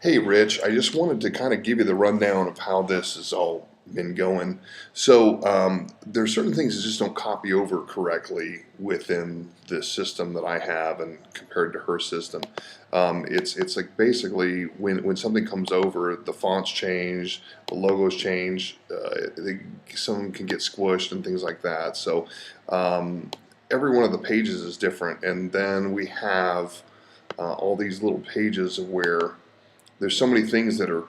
Hey Rich, I just wanted to kind of give you the rundown of how this has all been going. There are certain things that just don't copy over correctly within this system that I have and compared to her system. It's like basically when something comes over, the fonts change, the logos change, some can get squished and things like that. Um, every one of the pages is different, and then we have all these little pages where there's so many things that are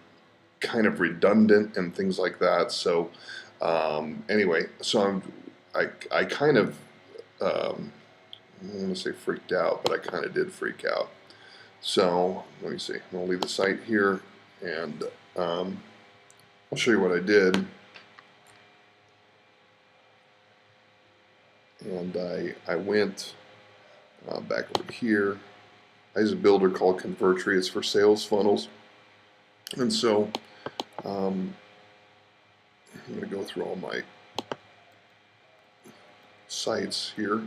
kind of redundant and things like that. Anyway, I kind of I don't want to say freaked out, but I kind of did freak out. So let me see. I'll leave the site here, and I'll show you what I did. And I went back over here. I use a builder called Convertri. It's for sales funnels. And so I'm going to go through all my sites here.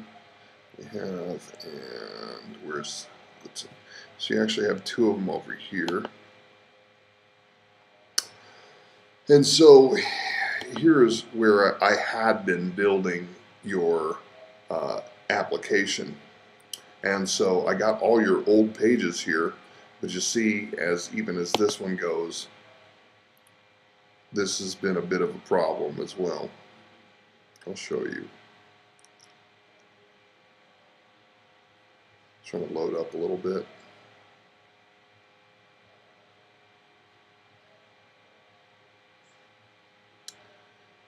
We have, and where's, so you actually have two of them over here. And so here's where I had been building your application. And so I got all your old pages here, but you see, even as this one goes, this has been a bit of a problem as well. I'll show you. Trying to load up a little bit.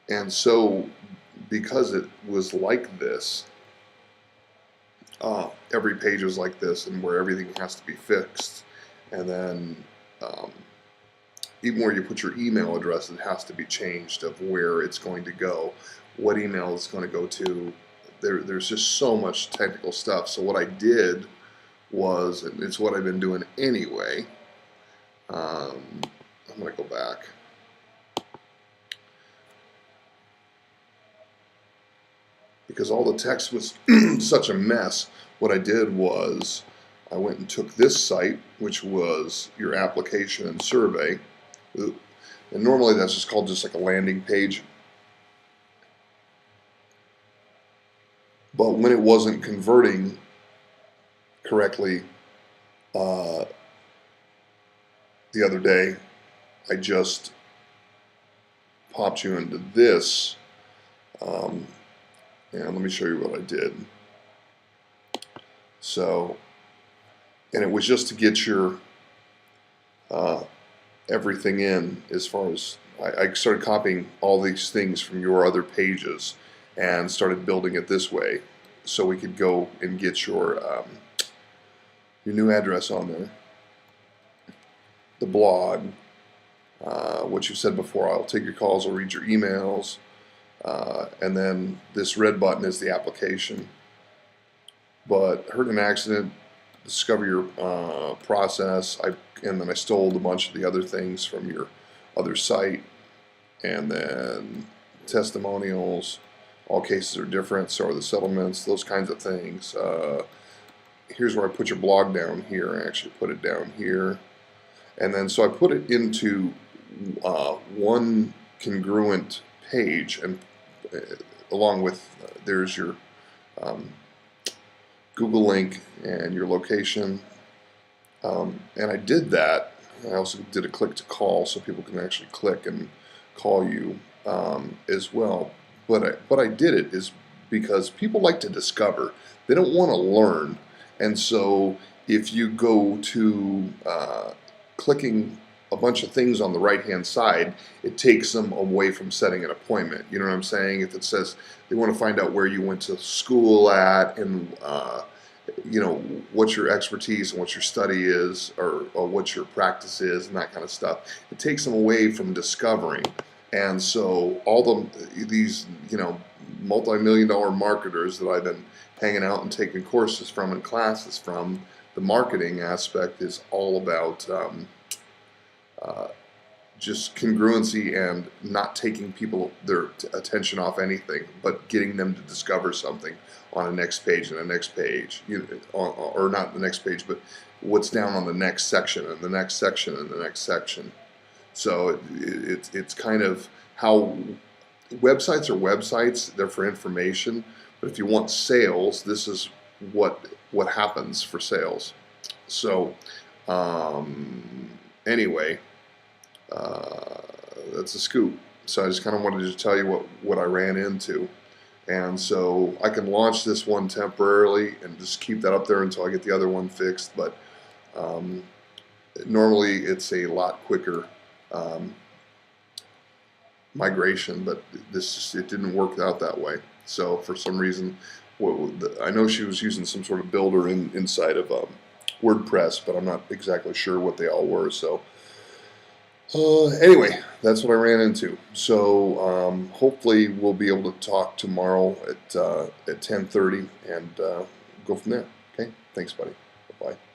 And so, because it was like this, every page was like this, and where everything has to be fixed. And then even where you put your email address, it has to be changed of where it's going to go, what email it's going to go to. There's just so much technical stuff. So what I did was, and it's what I've been doing anyway, I'm going to go back. Because all the text was such a mess, what I did was I went and took this site, which was your application and survey. And normally that's just called just like a landing page. But when it wasn't converting correctly the other day, I just popped you into this. And let me show you what I did. So, and it was just to get your everything in, as far as I started copying all these things from your other pages and started building it this way, so we could go and get your new address on there, the blog, what you said before. I'll take your calls, I'll read your emails. And then this red button is the application. But hurt in an accident, discover your process. And then I stole a bunch of the other things from your other site. And then testimonials, all cases are different, so are the settlements, those kinds of things. Here's where I put your blog down here. I actually put it down here. And then so I put it into one congruent page, and along with there's your Google link and your location, and I did that. I also did a click to call, so people can actually click and call you as well. But I did it is because people like to discover. They don't want to learn, and so if you go to clicking a bunch of things on the right hand side, it takes them away from setting an appointment. You know what I'm saying? If it says they want to find out where you went to school at, and you know what your expertise and what your study is, or what your practice is, and that kind of stuff, it takes them away from discovering. And so all these multi-million-dollar marketers that I've been hanging out and taking courses from and classes from, the marketing aspect is all about just congruency and not taking people their attention off anything, but getting them to discover something on a next page and a next page, or not the next page, but what's down on the next section and the next section and the next section. So it's kind of how websites are websites. They're for information, but if you want sales, this is what happens for sales. So anyway. That's a scoop. So I just kind of wanted to tell you what I ran into. And so I can launch this one temporarily and just keep that up there until I get the other one fixed. But normally it's a lot quicker migration, but it didn't work out that way. So for some reason, I know she was using some sort of builder inside of WordPress, but I'm not exactly sure what they all were. So anyway, that's what I ran into. So hopefully we'll be able to talk tomorrow at 10:30 and go from there. Okay, thanks, buddy. Bye-bye.